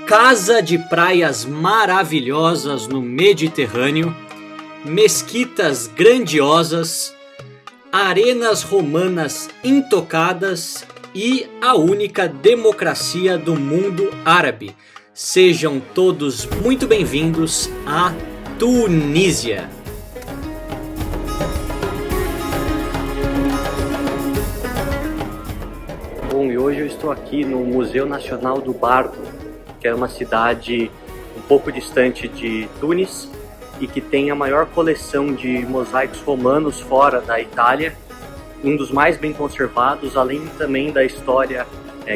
casa de praias maravilhosas no Mediterrâneo, mesquitas grandiosas, arenas romanas intocadas e a única democracia do mundo árabe. Sejam todos muito bem-vindos à Tunísia. Bom, e hoje eu estou aqui no Museu Nacional do Bardo, que é uma cidade um pouco distante de Tunis e que tem a maior coleção de mosaicos romanos fora da Itália, um dos mais bem conservados, além também da história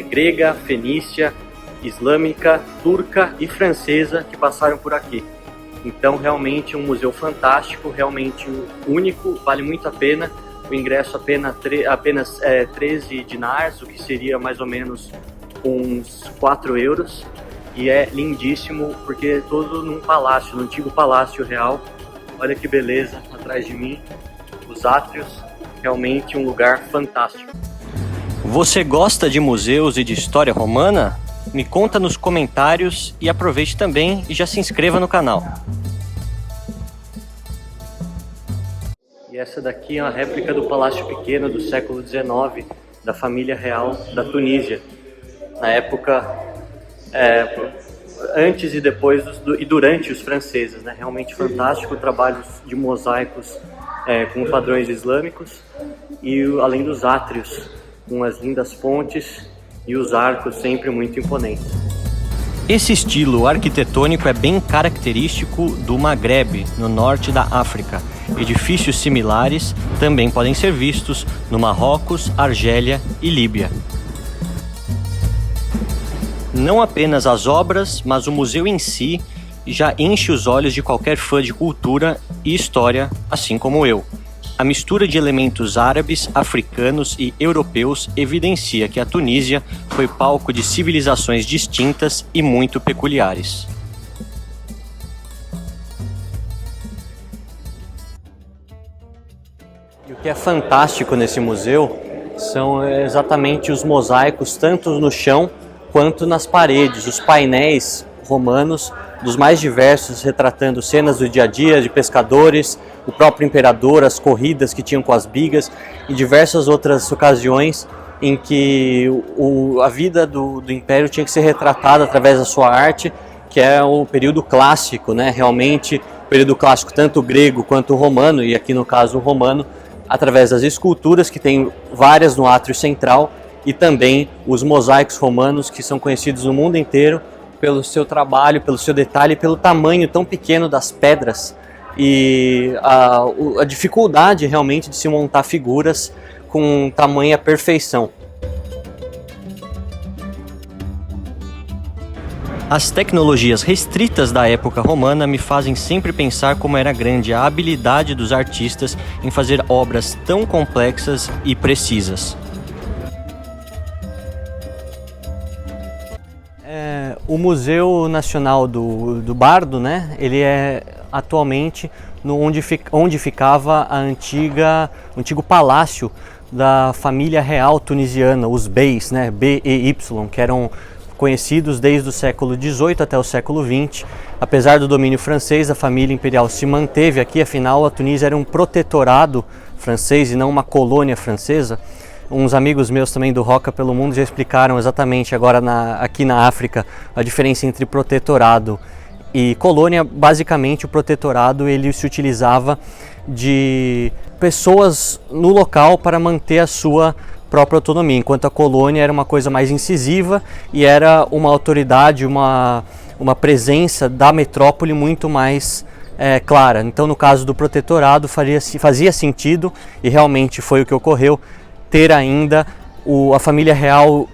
grega, fenícia, islâmica, turca e francesa que passaram por aqui. Então realmente um museu fantástico, realmente único, vale muito a pena. O ingresso apenas 13 dinars, o que seria mais ou menos uns 4 euros. E é lindíssimo porque é todo num palácio, no antigo Palácio Real. Olha que beleza atrás de mim, os átrios, realmente um lugar fantástico. Você gosta de museus e de história romana? Me conta nos comentários e aproveite também e já se inscreva no canal. E essa daqui é uma réplica do Palácio Pequeno do século XIX, da família real da Tunísia. Na época, antes e depois e durante os franceses, né? Realmente fantástico, trabalhos de mosaicos com padrões islâmicos e além dos átrios, com as lindas fontes e os arcos sempre muito imponentes. Esse estilo arquitetônico é bem característico do Maghreb, no norte da África. Edifícios similares também podem ser vistos no Marrocos, Argélia e Líbia. Não apenas as obras, mas o museu em si já enche os olhos de qualquer fã de cultura e história, assim como eu. A mistura de elementos árabes, africanos e europeus evidencia que a Tunísia foi palco de civilizações distintas e muito peculiares. E o que é fantástico nesse museu são exatamente os mosaicos, tanto no chão quanto nas paredes, os painéis romanos dos mais diversos, retratando cenas do dia a dia de pescadores, o próprio imperador, as corridas que tinham com as bigas e diversas outras ocasiões em que a vida do império tinha que ser retratada através da sua arte, que é o período clássico, né? Realmente o período clássico tanto grego quanto romano, e aqui no caso o romano, através das esculturas, que tem várias no átrio central, e também os mosaicos romanos, que são conhecidos no mundo inteiro pelo seu trabalho, pelo seu detalhe, pelo tamanho tão pequeno das pedras e a dificuldade realmente de se montar figuras com tamanha perfeição. As tecnologias restritas da época romana me fazem sempre pensar como era grande a habilidade dos artistas em fazer obras tão complexas e precisas. O Museu Nacional do Bardo, né? Ele é atualmente onde ficava o antigo palácio da família real tunisiana, os beys, né? B-E-Y, que eram conhecidos desde o século XVIII até o século XX. Apesar do domínio francês, a família imperial se manteve aqui, afinal a Tunísia era um protetorado francês e não uma colônia francesa. Uns amigos meus também do Roca pelo Mundo já explicaram exatamente agora aqui na África a diferença entre protetorado e colônia. Basicamente o protetorado ele se utilizava de pessoas no local para manter a sua própria autonomia, enquanto a colônia era uma coisa mais incisiva e era uma autoridade, uma presença da metrópole muito mais clara. Então no caso do protetorado fazia sentido, e realmente foi o que ocorreu, ter ainda a família real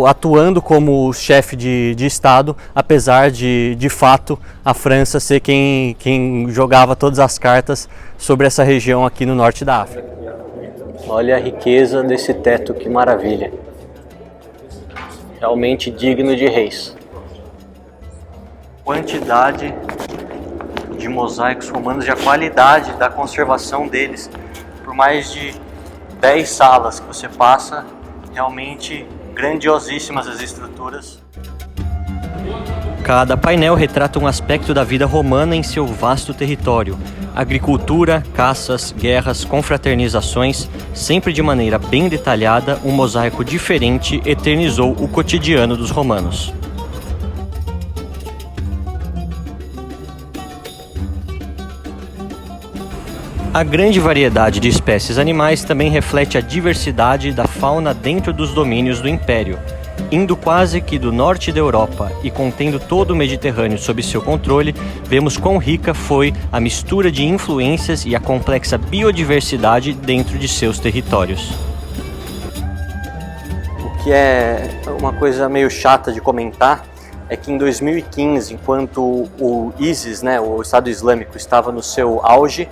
atuando como chefe de Estado, apesar de fato a França ser quem jogava todas as cartas sobre essa região aqui no norte da África. Olha a riqueza desse teto, que maravilha! Realmente digno de reis. Quantidade de mosaicos romanos e a qualidade da conservação deles, por mais de 10 salas que você passa, realmente grandiosíssimas as estruturas. Cada painel retrata um aspecto da vida romana em seu vasto território. Agricultura, caças, guerras, confraternizações, sempre de maneira bem detalhada, um mosaico diferente eternizou o cotidiano dos romanos. A grande variedade de espécies animais também reflete a diversidade da fauna dentro dos domínios do Império. Indo quase que do norte da Europa e contendo todo o Mediterrâneo sob seu controle, vemos quão rica foi a mistura de influências e a complexa biodiversidade dentro de seus territórios. O que é uma coisa meio chata de comentar é que em 2015, enquanto o ISIS, o Estado Islâmico, estava no seu auge,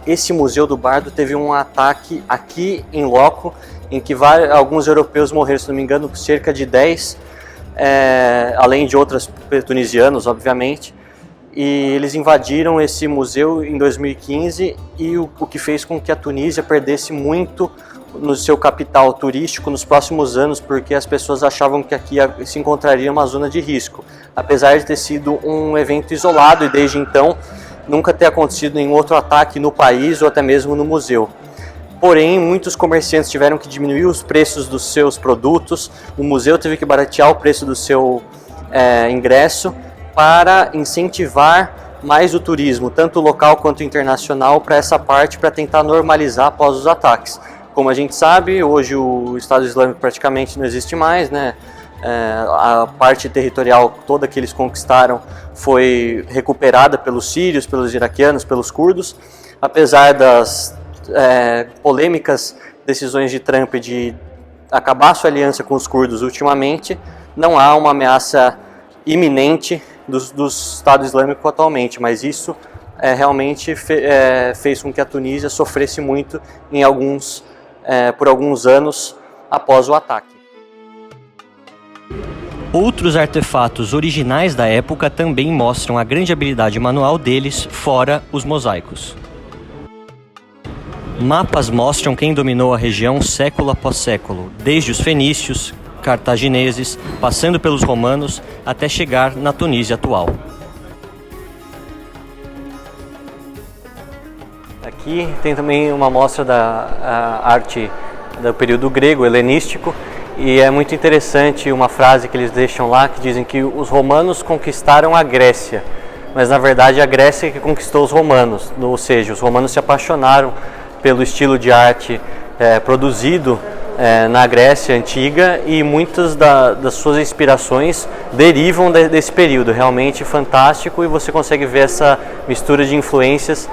esse Museu do Bardo teve um ataque aqui em loco, em que alguns europeus morreram, se não me engano, cerca de 10, além de outros tunisianos, obviamente, e eles invadiram esse museu em 2015 e o que fez com que a Tunísia perdesse muito no seu capital turístico nos próximos anos, porque as pessoas achavam que aqui se encontraria uma zona de risco, apesar de ter sido um evento isolado e desde então nunca ter acontecido nenhum outro ataque no país ou até mesmo no museu. Porém, muitos comerciantes tiveram que diminuir os preços dos seus produtos, o museu teve que baratear o preço do seu ingresso para incentivar mais o turismo, tanto local quanto internacional, para essa parte, para tentar normalizar após os ataques. Como a gente sabe, hoje o Estado Islâmico praticamente não existe mais, a parte territorial toda que eles conquistaram foi recuperada pelos sírios, pelos iraquianos, pelos curdos, apesar das polêmicas decisões de Trump de acabar sua aliança com os curdos ultimamente, não há uma ameaça iminente do Estado Islâmico atualmente, mas isso realmente fez com que a Tunísia sofresse muito por alguns anos após o ataque. Outros artefatos originais da época também mostram a grande habilidade manual deles, fora os mosaicos. Mapas mostram quem dominou a região século após século, desde os fenícios, cartagineses, passando pelos romanos, até chegar na Tunísia atual. Aqui tem também uma amostra da arte do período grego, helenístico, e é muito interessante uma frase que eles deixam lá, que dizem que os romanos conquistaram a Grécia, mas na verdade a Grécia que conquistou os romanos, ou seja, os romanos se apaixonaram pelo estilo de arte produzido na Grécia Antiga e muitas das suas inspirações derivam desse período, realmente fantástico, e você consegue ver essa mistura de influências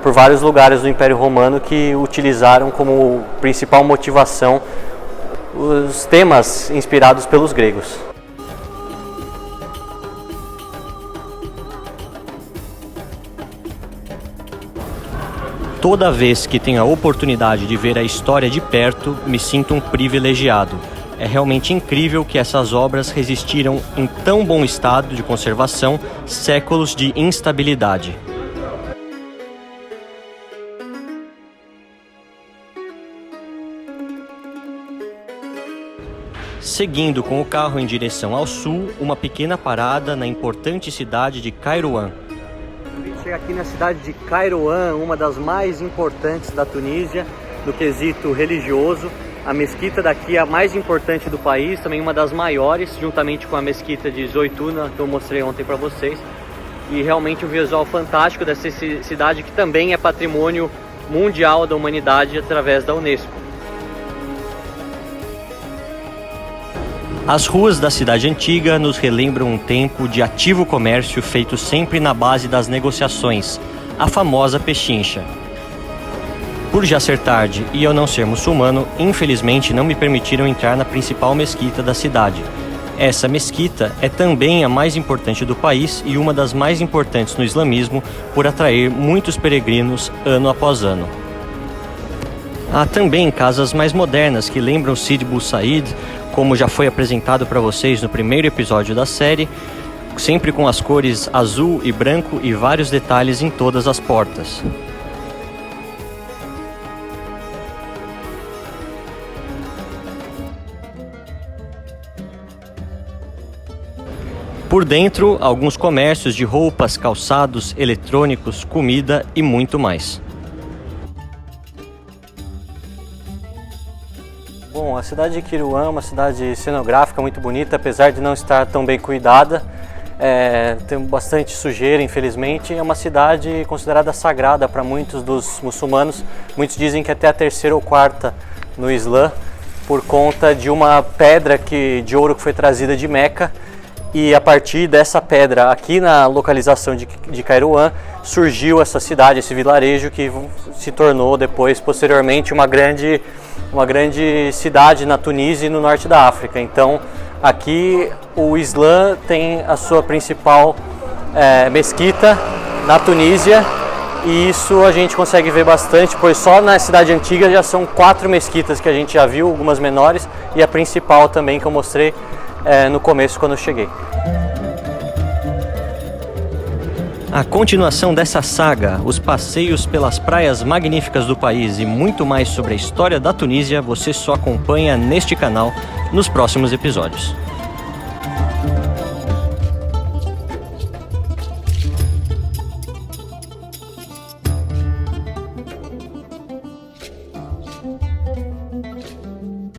por vários lugares do Império Romano que utilizaram como principal motivação os temas inspirados pelos gregos. Toda vez que tenho a oportunidade de ver a história de perto, me sinto um privilegiado. É realmente incrível que essas obras resistiram em tão bom estado de conservação, séculos de instabilidade. Seguindo com o carro em direção ao sul, uma pequena parada na importante cidade de Kairouan. A gente chega aqui na cidade de Kairouan, uma das mais importantes da Tunísia, no quesito religioso. A mesquita daqui é a mais importante do país, também uma das maiores, juntamente com a mesquita de Zoituna, que eu mostrei ontem para vocês. E realmente um visual fantástico dessa cidade, que também é patrimônio mundial da humanidade através da Unesco. As ruas da cidade antiga nos relembram um tempo de ativo comércio feito sempre na base das negociações, a famosa pechincha. Por já ser tarde e eu não ser muçulmano, infelizmente não me permitiram entrar na principal mesquita da cidade. Essa mesquita é também a mais importante do país e uma das mais importantes no islamismo por atrair muitos peregrinos ano após ano. Há também casas mais modernas que lembram Sidi Bou Said, como já foi apresentado para vocês no primeiro episódio da série, sempre com as cores azul e branco e vários detalhes em todas as portas. Por dentro, alguns comércios de roupas, calçados, eletrônicos, comida e muito mais. Bom, a cidade de Quiruã é uma cidade cenográfica muito bonita, apesar de não estar tão bem cuidada. Tem bastante sujeira, infelizmente. É uma cidade considerada sagrada para muitos dos muçulmanos. Muitos dizem que até a terceira ou quarta no Islã, por conta de uma pedra de ouro que foi trazida de Meca. E a partir dessa pedra, aqui na localização de Cairouan, surgiu essa cidade, esse vilarejo que se tornou depois, posteriormente, uma grande cidade na Tunísia e no norte da África. Então, aqui o Islã tem a sua principal mesquita na Tunísia, e isso a gente consegue ver bastante, pois só na cidade antiga já são 4 mesquitas que a gente já viu, algumas menores, e a principal também que eu mostrei no começo quando eu cheguei. A continuação dessa saga, os passeios pelas praias magníficas do país e muito mais sobre a história da Tunísia, você só acompanha neste canal nos próximos episódios.